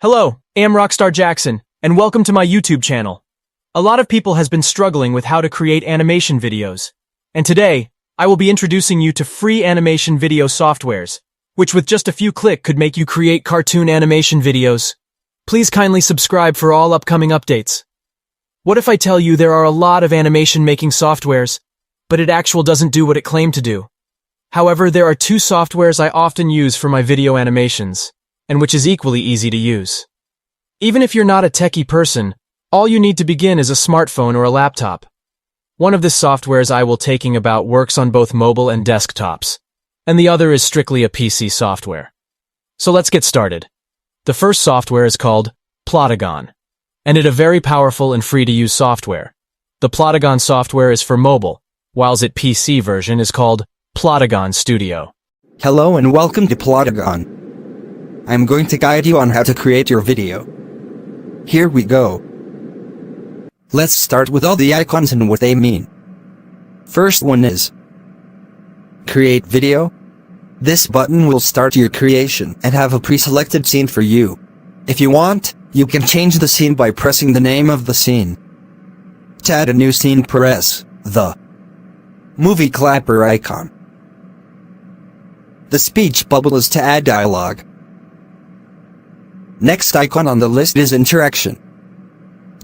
Hello, I'm Rockstar Jackson, and welcome to my YouTube channel. A lot of people has been struggling with how to create animation videos. And today, I will be introducing you to free animation video softwares, which with just a few clicks could make you create cartoon animation videos. Please kindly subscribe for all upcoming updates. What if I tell you there are a lot of animation making softwares, but it actually doesn't do what it claimed to do? However, there are two softwares I often use for my video animations, and which is equally easy to use. Even if you're not a techie person, all you need to begin is a smartphone or a laptop. One of the softwares I will taking about works on both mobile and desktops, and the other is strictly a PC software. So let's get started. The first software is called Plotagon, and it is a very powerful and free-to-use software. The Plotagon software is for mobile, whilst its PC version is called Plotagon Studio. Hello and welcome to Plotagon. I'm going to guide you on how to create your video. Here we go. Let's start with all the icons and what they mean. First one is Create Video. This button will start your creation and have a pre-selected scene for you. If you want, you can change the scene by pressing the name of the scene. To add a new scene, press the movie clapper icon. The speech bubble is to add dialogue. Next icon on the list is Interaction,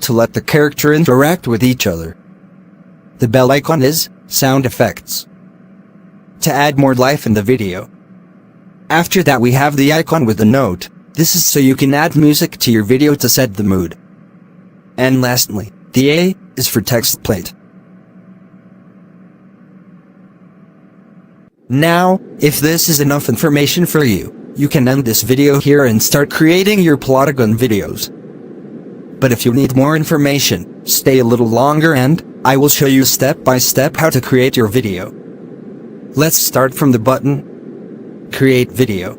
to let the character interact with each other. The bell icon is Sound Effects, to add more life in the video. After that we have the icon with the note. This is so you can add music to your video to set the mood. And lastly, the A is for text plate. Now, if this is enough information for you, you can end this video here and start creating your Plotagon videos. But if you need more information, stay a little longer and I will show you step by step how to create your video. Let's start from the button Create Video.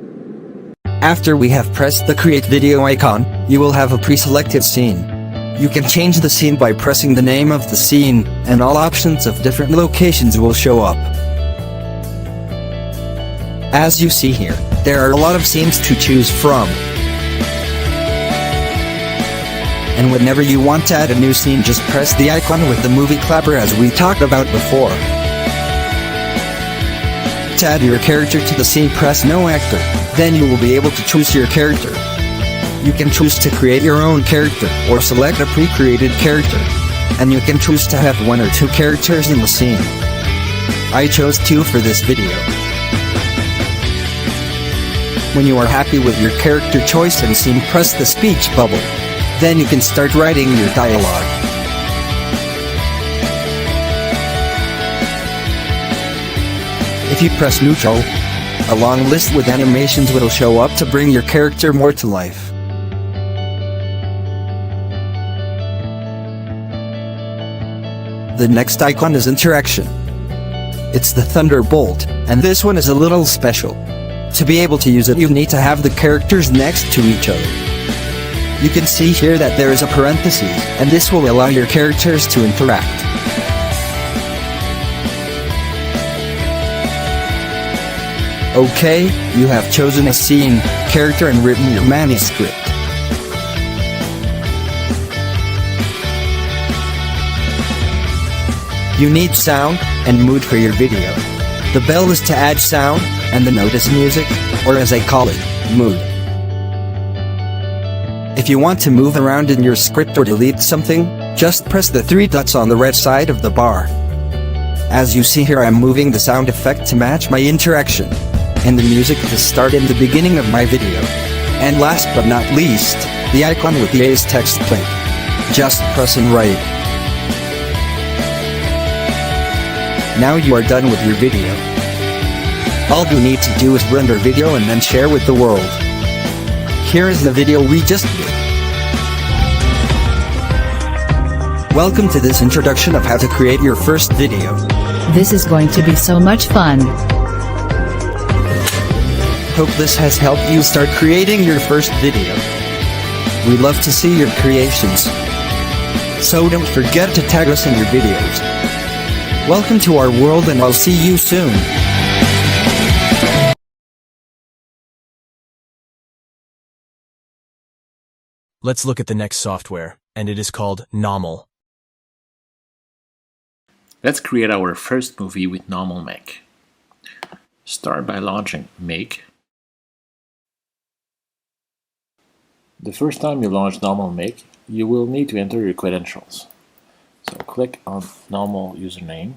After we have pressed the Create Video icon, you will have a pre-selected scene. You can change the scene by pressing the name of the scene, and all options of different locations will show up. As you see here, there are a lot of scenes to choose from. And whenever you want to add a new scene, just press the icon with the movie clapper as we talked about before. To add your character to the scene, press No Actor, then you will be able to choose your character. You can choose to create your own character, or select a pre-created character. And you can choose to have one or two characters in the scene. I chose two for this video. When you are happy with your character choice and scene, press the speech bubble. Then you can start writing your dialogue. If you press neutral, a long list with animations will show up to bring your character more to life. The next icon is Interaction. It's the Thunderbolt, and this one is a little special. To be able to use it, you need to have the characters next to each other. You can see here that there is a parenthesis, and this will allow your characters to interact. Okay, you have chosen a scene, character and written your manuscript. You need sound and mood for your video. The bell is to add sound, and the note is music, or as I call it, mood. If you want to move around in your script or delete something, just press the three dots on the right side of the bar. As you see here, I'm moving the sound effect to match my interaction, and the music to start in the beginning of my video. And last but not least, the icon with the A's text plate. Just press and write. Now you are done with your video. All you need to do is render video and then share with the world. Here is the video we just did. Welcome to this introduction of how to create your first video. This is going to be so much fun. Hope this has helped you start creating your first video. We love to see your creations. So don't forget to tag us in your videos. Welcome to our world, and I'll see you soon. Let's look at the next software, and it is called Nawmal. Let's create our first movie with Nawmal MAKE. Start by launching Make. The first time you launch Nawmal MAKE, you will need to enter your credentials. So click on Nawmal username.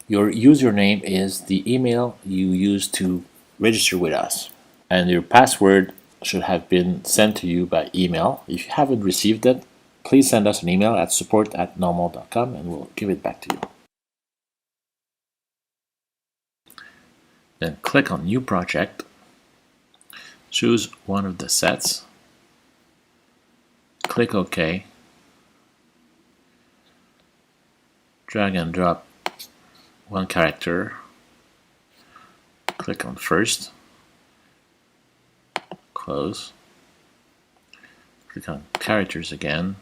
Your username is the email you use to register with us, and your password should have been sent to you by email. If you haven't received it, please send us an email at support@nawmal.com and we'll give it back to you. Then click on New Project, choose one of the sets, click OK, drag and drop one character, click on First, close, click on Characters again,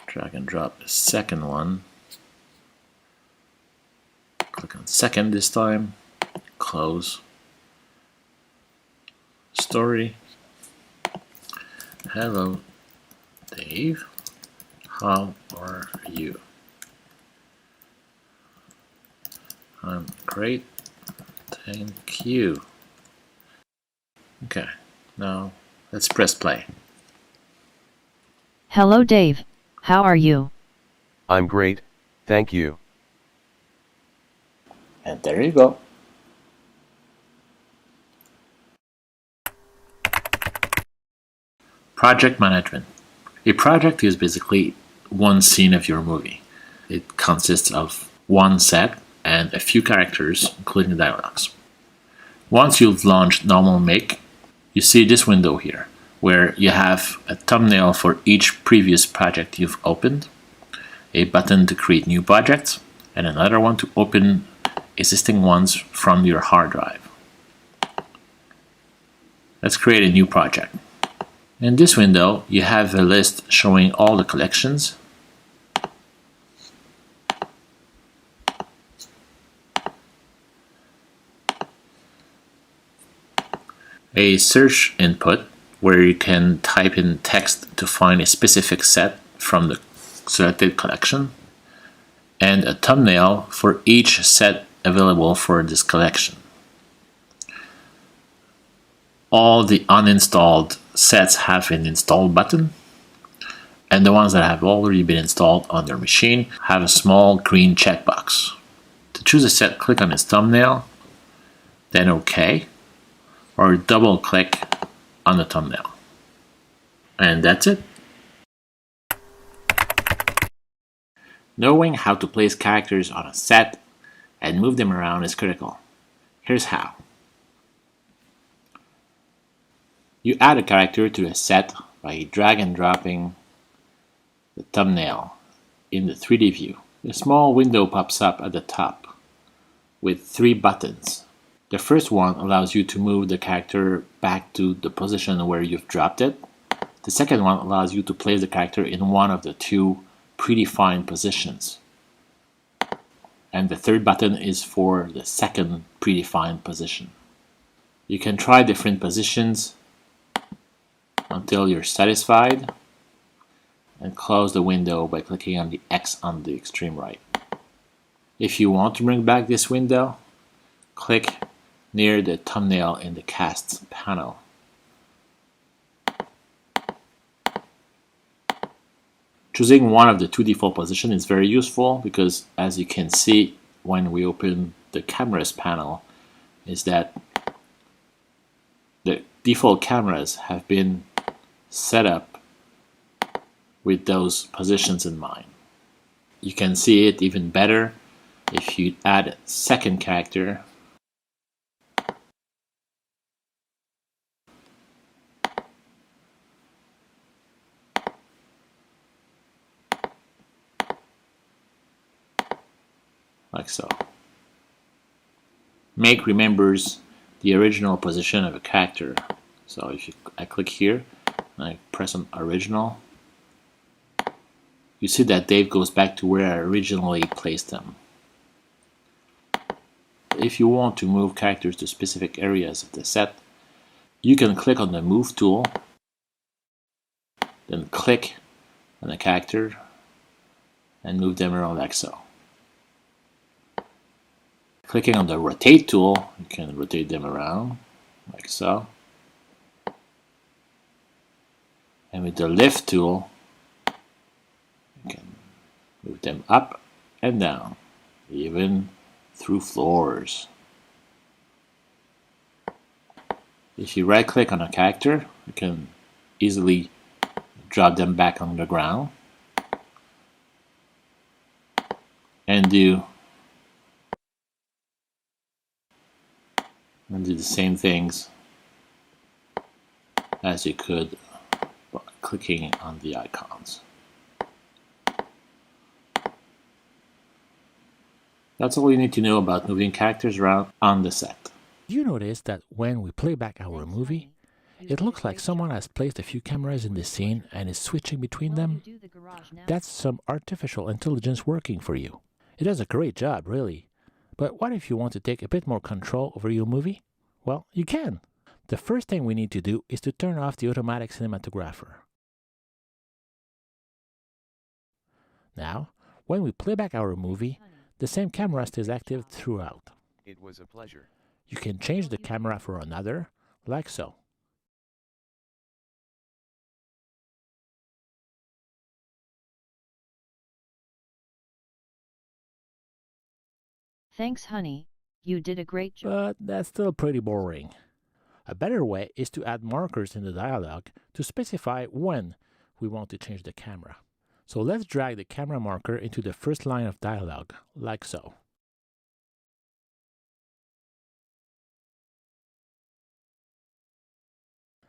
drag and drop the second one, click on Second this time, close, Story, hello Dave, how are you? I'm great, thank you. Okay, now let's press play. Hello Dave, how are you? I'm great, thank you. And there you go. Project management. A project is basically one scene of your movie. It consists of one set and a few characters, including dialogues. Once you've launched Nawmal MAKE, you see this window here, where you have a thumbnail for each previous project you've opened, a button to create new projects, and another one to open existing ones from your hard drive. Let's create a new project. In this window, you have a list showing all the collections, a search input where you can type in text to find a specific set from the selected collection, and a thumbnail for each set available for this collection. All the uninstalled sets have an install button, and the ones that have already been installed on your machine have a small green checkbox. To choose a set, click on its thumbnail, then OK, or double click on the thumbnail. And that's it. Knowing how to place characters on a set and move them around is critical. Here's how. You add a character to a set by drag and dropping the thumbnail in the 3D view. A small window pops up at the top with 3 buttons. The first one allows you to move the character back to the position where you've dropped it. The second one allows you to place the character in one of the 2 predefined positions. And the third button is for the second predefined position. You can try different positions until you're satisfied, and close the window by clicking on the X on the extreme right. If you want to bring back this window, click near the thumbnail in the Cast panel. Choosing one of the 2 default positions is very useful because, as you can see when we open the Cameras panel, is that the default cameras have been set up with those positions in mind. You can see it even better if you add a second character like so. Make remembers the original position of a character. So if I click here and I press on original, you see that Dave goes back to where I originally placed them. If you want to move characters to specific areas of the set, You can click on the Move tool, then click on the character and move them around like so. Clicking on the Rotate tool, you can rotate them around like so. And with the Lift tool, you can move them up and down, even through floors. If you right click on a character, you can easily drop them back on the ground and do the same things as you could by clicking on the icons. That's all you need to know about moving characters around on the set. Do you notice that when we play back our movie, it looks like someone has placed a few cameras in the scene and is switching between them? That's some artificial intelligence working for you. It does a great job, really. But what if you want to take a bit more control over your movie? Well, you can. The first thing we need to do is to turn off the automatic cinematographer. Now, when we play back our movie, the same camera stays active throughout. It was a pleasure. You can change the camera for another, like so. Thanks, honey. You did a great job. But that's still pretty boring. A better way is to add markers in the dialogue to specify when we want to change the camera. So let's drag the camera marker into the first line of dialogue, like so.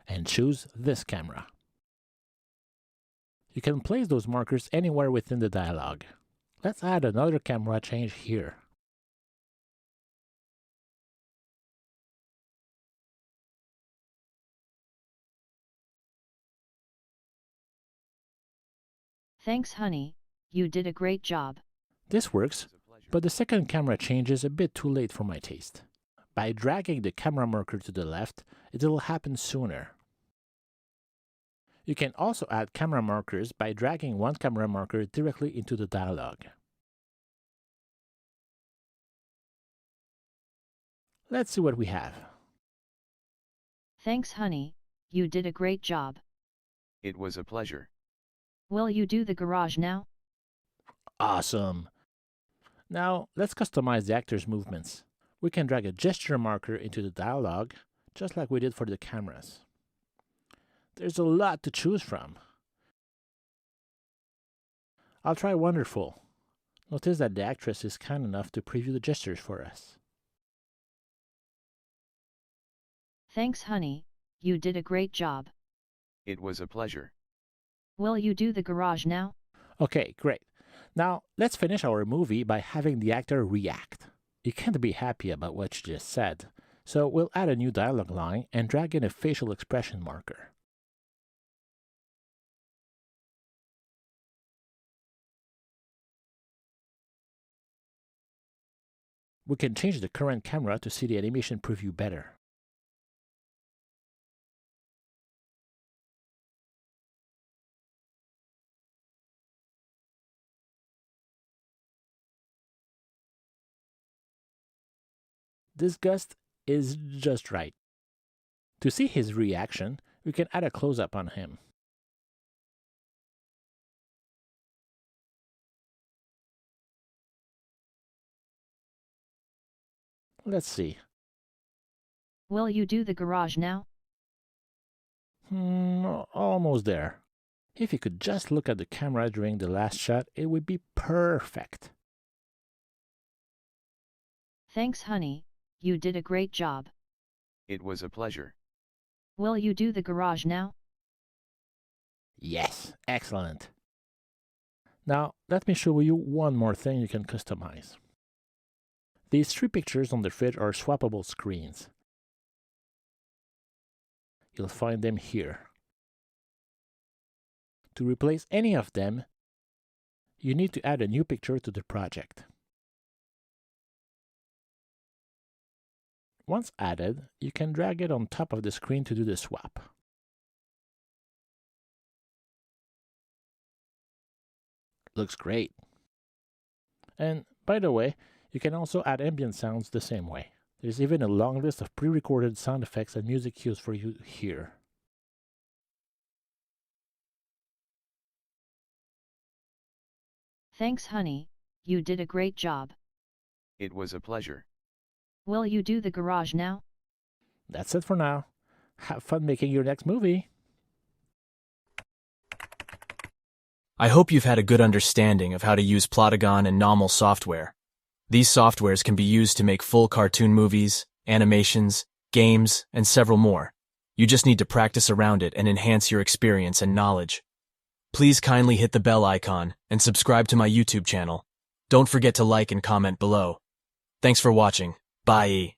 And choose this camera. You can place those markers anywhere within the dialogue. Let's add another camera change here. Thanks, honey. You did a great job. This works, but the second camera change is a bit too late for my taste. By dragging the camera marker to the left, it will happen sooner. You can also add camera markers by dragging one camera marker directly into the dialogue. Let's see what we have. Thanks, honey. You did a great job. It was a pleasure. Will you do the garage now? Awesome! Now, let's customize the actor's movements. We can drag a gesture marker into the dialogue, just like we did for the cameras. There's a lot to choose from. I'll try Wonderful. Notice that the actress is kind enough to preview the gestures for us. Thanks, honey. You did a great job. It was a pleasure. Will you do the garage now? Okay, great. Now, let's finish our movie by having the actor react. You can't be happy about what you just said, so we'll add a new dialogue line and drag in a facial expression marker. We can change the current camera to see the animation preview better. This gust is just right. To see his reaction, we can add a close-up on him. Let's see. Will you do the garage now? Almost there. If you could just look at the camera during the last shot, it would be perfect. Thanks, honey. You did a great job. It was a pleasure. Will you do the garage now? Yes, excellent. Now, let me show you one more thing you can customize. These three pictures on the fridge are swappable screens. You'll find them here. To replace any of them, you need to add a new picture to the project. Once added, you can drag it on top of the screen to do the swap. Looks great. And by the way, you can also add ambient sounds the same way. There's even a long list of pre-recorded sound effects and music cues for you here. Thanks, honey, you did a great job. It was a pleasure. Will you do the garage now? That's it for now. Have fun making your next movie. I hope you've had a good understanding of how to use Plotagon and Nawmal software. These softwares can be used to make full cartoon movies, animations, games, and several more. You just need to practice around it and enhance your experience and knowledge. Please kindly hit the bell icon and subscribe to my YouTube channel. Don't forget to like and comment below. Thanks for watching. Bye.